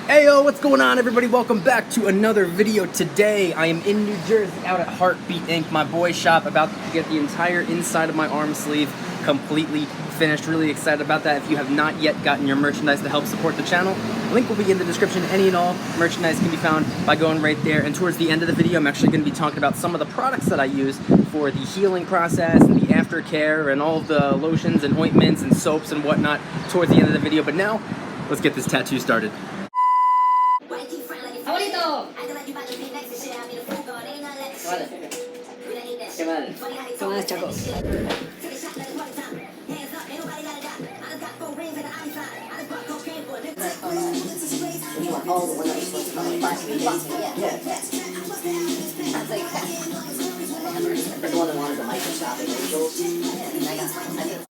Heyo, what's going on, everybody? Welcome back to another video. Today I am in New Jersey out at Heartbeat Inc., my boy shop, about to get the entire inside of my arm sleeve completely finished. Really excited about that. If you have not yet gotten your merchandise to help support the channel, link will be in the description. Any and all merchandise can be found by going right there. And towards the end of the video, I'm actually going to be talking about some of the products that I use for the healing process and the aftercare and all of the lotions and ointments and soaps and whatnot towards the end of the video. But now, let's get this tattoo started. Abuelito. ¿Qué madre? ¿Qué madre, Chaco? Oh, the one that was supposed to come in plastic. Yeah. That's like the one that wanted the microscopic angels. And I got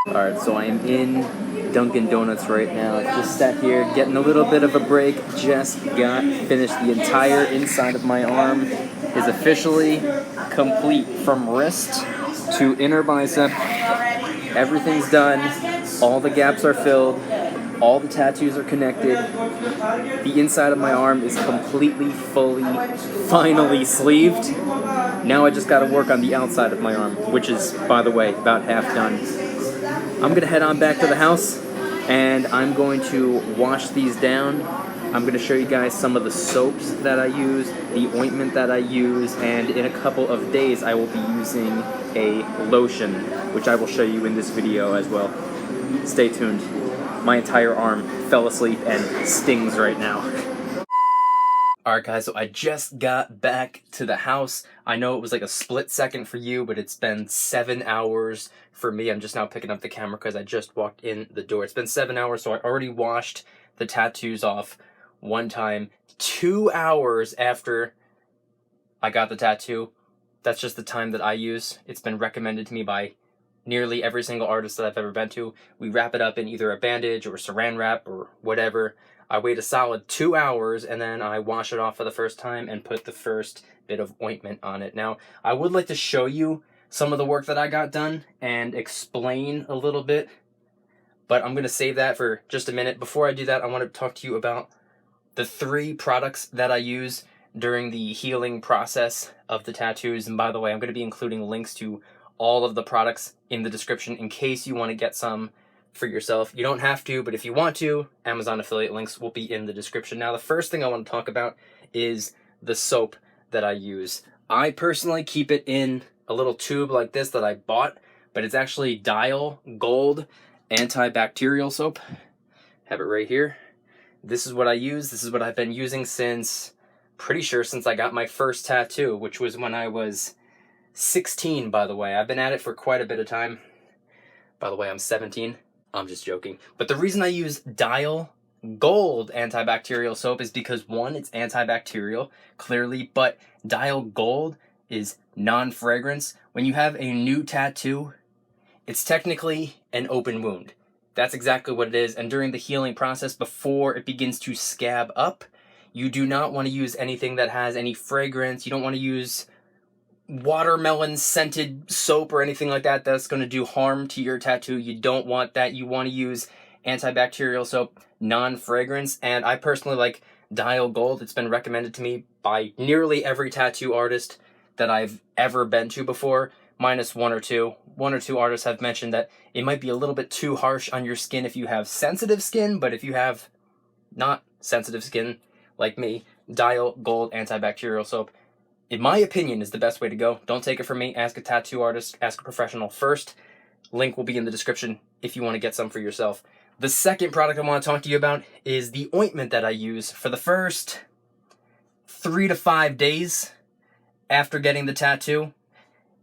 Alright, so I am in Dunkin' Donuts right now. Just sat here getting a little bit of a break. Just got finished. The entire inside of my arm is officially complete, from wrist to inner bicep. Everything's done. All the gaps are filled. All the tattoos are connected. The inside of my arm is completely, fully, finally sleeved. Now I just gotta work on the outside of my arm, which is, by the way, about half done. I'm gonna head on back to the house and I'm going to wash these down. I'm gonna show you guys some of the soaps that I use, the ointment that I use, and in a couple of days I will be using a lotion, which I will show you in this video as well. Stay tuned. My entire arm fell asleep and stings right now. Alright guys, so I just got back to the house. I know it was like a split second for you, but it's been 7 hours for me. I'm just now picking up the camera because I just walked in the door. It's been 7 hours, so I already washed the tattoos off one time. 2 hours after I got the tattoo. That's just the time that I use. It's been recommended to me by nearly every single artist that I've ever been to. We wrap it up in either a bandage or saran wrap or whatever. I wait a solid 2 hours and then I wash it off for the first time and put the first bit of ointment on it. Now, I would like to show you some of the work that I got done and explain a little bit, but I'm going to save that for just a minute. Before I do that, I want to talk to you about the 3 products that I use during the healing process of the tattoos. And by the way, I'm going to be including links to all of the products in the description in case you want to get some for yourself. You don't have to, but if you want to, Amazon affiliate links will be in the description. Now, the first thing I want to talk about is the soap that I use. I personally keep it in a little tube like this that I bought, but it's actually Dial Gold antibacterial soap. Have it right here. This is what I use. This is what I've been using since, pretty sure since I got my first tattoo, which was when I was 16, by the way. I've been at it for quite a bit of time. By the way, I'm 17. I'm just joking. But the reason I use Dial Gold antibacterial soap is because, one, it's antibacterial, clearly, but Dial Gold is non-fragrance. When you have a new tattoo, it's technically an open wound. That's exactly what it is. And during the healing process, before it begins to scab up, you do not want to use anything that has any fragrance. You don't want to use watermelon scented soap or anything like that. That's going to do harm to your tattoo. You don't want that. You want to use antibacterial soap, non-fragrance. And I personally like Dial Gold. It's been recommended to me by nearly every tattoo artist that I've ever been to before, minus one or two. One or two artists have mentioned that it might be a little bit too harsh on your skin if you have sensitive skin, but if you have not sensitive skin, like me, Dial Gold Antibacterial Soap, in my opinion, is the best way to go. Don't take it from me. Ask a tattoo artist, ask a professional first. Link will be in the description if you want to get some for yourself. The second product I want to talk to you about is the ointment that I use for the first 3 to 5 days after getting the tattoo.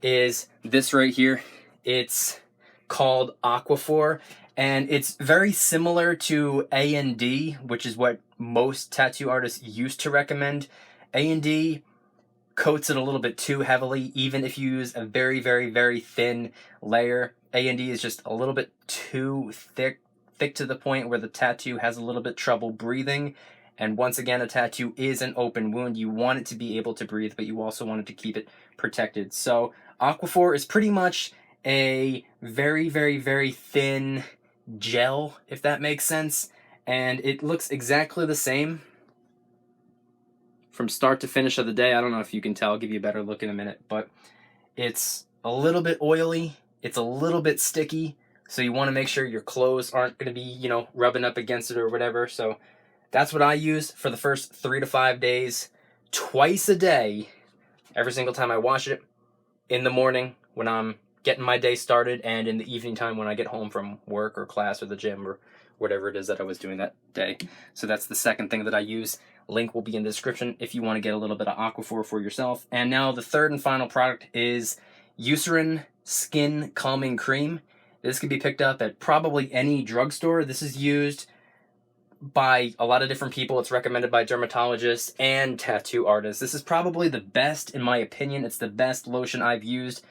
Is this right here. It's called Aquaphor, and it's very similar to A&D, which is what most tattoo artists used to recommend. A&D coats it a little bit too heavily, even if you use a very, very, very thin layer. A&D is just a little bit too thick to the point where the tattoo has a little bit trouble breathing. And once again, a tattoo is an open wound. You want it to be able to breathe, but you also want it to keep it protected. So Aquaphor is pretty much a very, very, very thin gel, if that makes sense. And it looks exactly the same from start to finish of the day. I don't know if you can tell. I'll give you a better look in a minute. But it's a little bit oily. It's a little bit sticky. So you want to make sure your clothes aren't going to be, rubbing up against it or whatever. So that's what I use for the first 3 to 5 days, twice a day, every single time I wash it, in the morning when I'm getting my day started, and in the evening time when I get home from work or class or the gym or whatever it is that I was doing that day. So that's the second thing that I use. Link will be in the description if you want to get a little bit of Aquaphor for yourself. And now the third and final product is Eucerin Skin Calming Cream. This can be picked up at probably any drugstore. This is used by a lot of different people. It's recommended by dermatologists and tattoo artists. This is probably the best, in my opinion. It's the best lotion I've used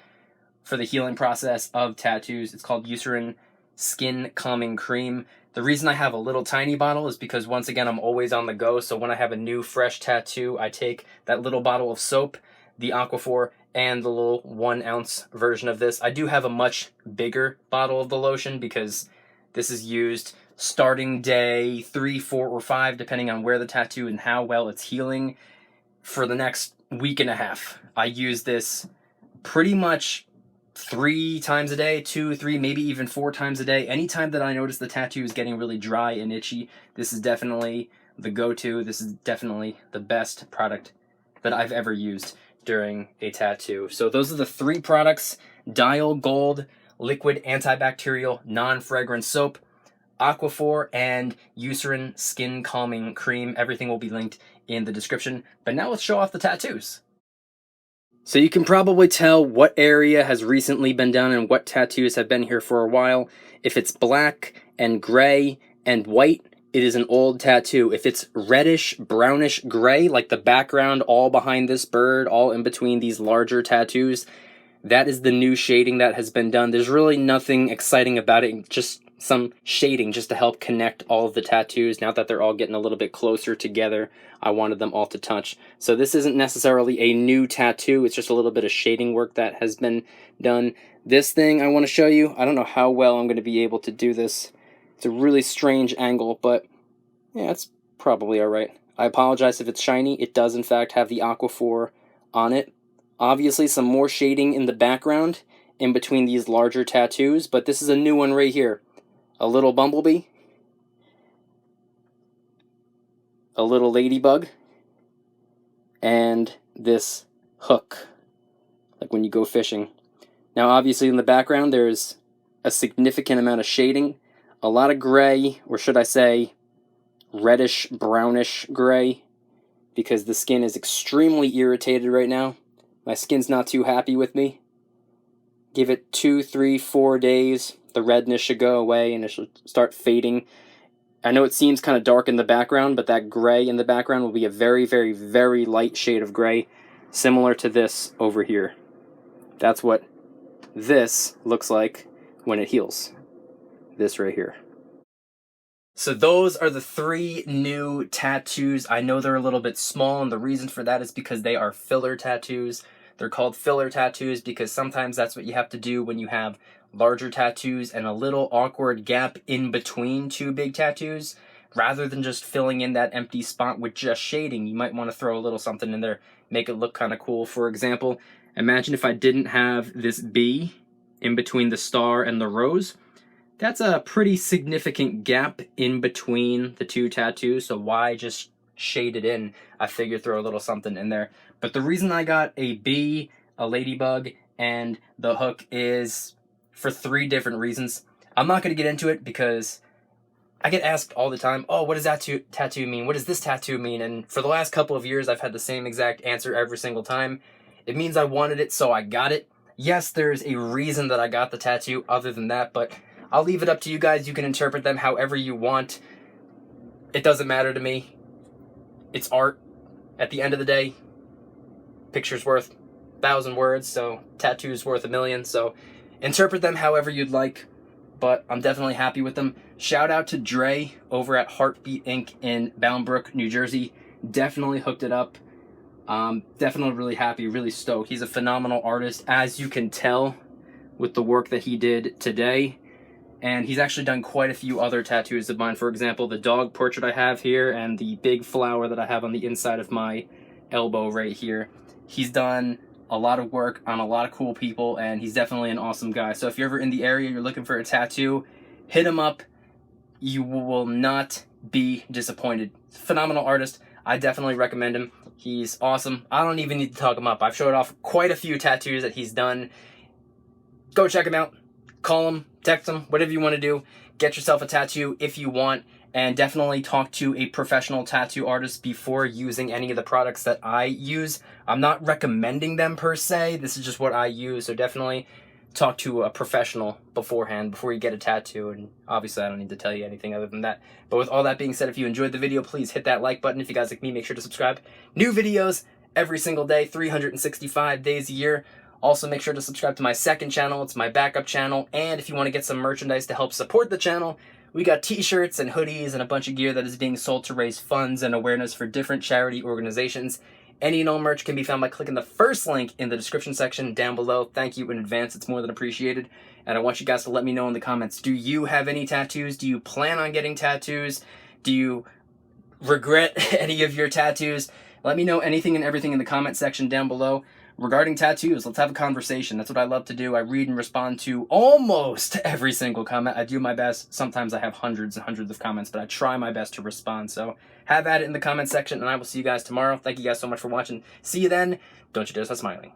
for the healing process of tattoos. It's called Eucerin Skin Calming Cream. The reason I have a little tiny bottle is because, once again, I'm always on the go. So when I have a new fresh tattoo, I take that little bottle of soap, the Aquaphor, and the little 1 ounce version of this. I do have a much bigger bottle of the lotion because this is used starting day 3, 4, or 5, depending on where the tattoo and how well it's healing, for the next week and a half. I use this pretty much 3 times a day, 2, 3, maybe even 4 times a day. Anytime that I notice the tattoo is getting really dry and itchy, this is definitely the go-to. This is definitely the best product that I've ever used during a tattoo. So those are the 3 products: Dial Gold Liquid Antibacterial Non-Fragrance Soap, Aquaphor, and Eucerin Skin Calming Cream. Everything will be linked in the description. But now let's show off the tattoos. So you can probably tell what area has recently been done and what tattoos have been here for a while. If it's black and gray and white, it is an old tattoo. If it's reddish, brownish, gray, like the background all behind this bird, all in between these larger tattoos, that is the new shading that has been done. There's really nothing exciting about it, just some shading just to help connect all of the tattoos. Now that they're all getting a little bit closer together, I wanted them all to touch. So this isn't necessarily a new tattoo, it's just a little bit of shading work that has been done. This thing I want to show you, I don't know how well I'm going to be able to do this. It's a really strange angle, but yeah, it's probably alright. I apologize if it's shiny. It does in fact have the Aquaphor on it. Obviously some more shading in the background in between these larger tattoos, but this is a new one right here. A little bumblebee, a little ladybug, and this hook, like when you go fishing. Now obviously in the background there's a significant amount of shading, a lot of gray, or should I say reddish brownish gray, because the skin is extremely irritated right now. My skin's not too happy with me. Give it 2, 3, 4 days, the redness should go away and it should start fading. I know it seems kind of dark in the background, but that gray in the background will be a very, very, very light shade of gray, similar to this over here. That's what this looks like when it heals. This right here. So those are the 3 new tattoos. I know they're a little bit small, and the reason for that is because they are filler tattoos. They're called filler tattoos because sometimes that's what you have to do when you have larger tattoos and a little awkward gap in between 2 big tattoos. Rather than just filling in that empty spot with just shading, you might want to throw a little something in there, make it look kind of cool. For example, imagine if I didn't have this bee in between the star and the rose. That's a pretty significant gap in between the 2 tattoos, so why just shaded in, I figured throw a little something in there. But the reason I got a bee, a ladybug, and the hook is for 3 different reasons. I'm not going to get into it because I get asked all the time, oh, what does that tattoo mean? What does this tattoo mean? And for the last couple of years, I've had the same exact answer every single time. It means I wanted it, so I got it. Yes, there's a reason that I got the tattoo other than that, but I'll leave it up to you guys. You can interpret them however you want. It doesn't matter to me. It's art. At the end of the day, picture's worth 1,000 words, so tattoo's worth 1,000,000. So interpret them however you'd like, but I'm definitely happy with them. Shout out to Dre over at Heartbeat Ink in Boundbrook, New Jersey. Definitely hooked it up. Definitely really happy, really stoked. He's a phenomenal artist, as you can tell with the work that he did today. And he's actually done quite a few other tattoos of mine. For example, the dog portrait I have here and the big flower that I have on the inside of my elbow right here. He's done a lot of work on a lot of cool people, and he's definitely an awesome guy. So if you're ever in the area, you're looking for a tattoo, hit him up. You will not be disappointed. Phenomenal artist. I definitely recommend him. He's awesome. I don't even need to talk him up. I've showed off quite a few tattoos that he's done. Go check him out. Call him, text him, whatever you want to do. Get yourself a tattoo if you want, and definitely talk to a professional tattoo artist before using any of the products that I use. I'm not recommending them per se. This is just what I use, so definitely talk to a professional beforehand before you get a tattoo. And obviously I don't need to tell you anything other than that. But with all that being said, if you enjoyed the video, please hit that like button. If you guys like me, make sure to subscribe. New videos every single day, 365 days a year. Also, make sure to subscribe to my second channel. It's my backup channel. And if you want to get some merchandise to help support the channel, we got t-shirts and hoodies and a bunch of gear that is being sold to raise funds and awareness for different charity organizations. Any and all merch can be found by clicking the first link in the description section down below. Thank you in advance. It's more than appreciated. And I want you guys to let me know in the comments, do you have any tattoos? Do you plan on getting tattoos? Do you regret any of your tattoos? Let me know anything and everything in the comment section down below. Regarding tattoos, let's have a conversation. That's what I love to do. I read and respond to almost every single comment. I do my best. Sometimes I have hundreds and hundreds of comments, but I try my best to respond. So have at it in the comment section, and I will see you guys tomorrow. Thank you guys so much for watching. See you then. Don't you dare stop smiling.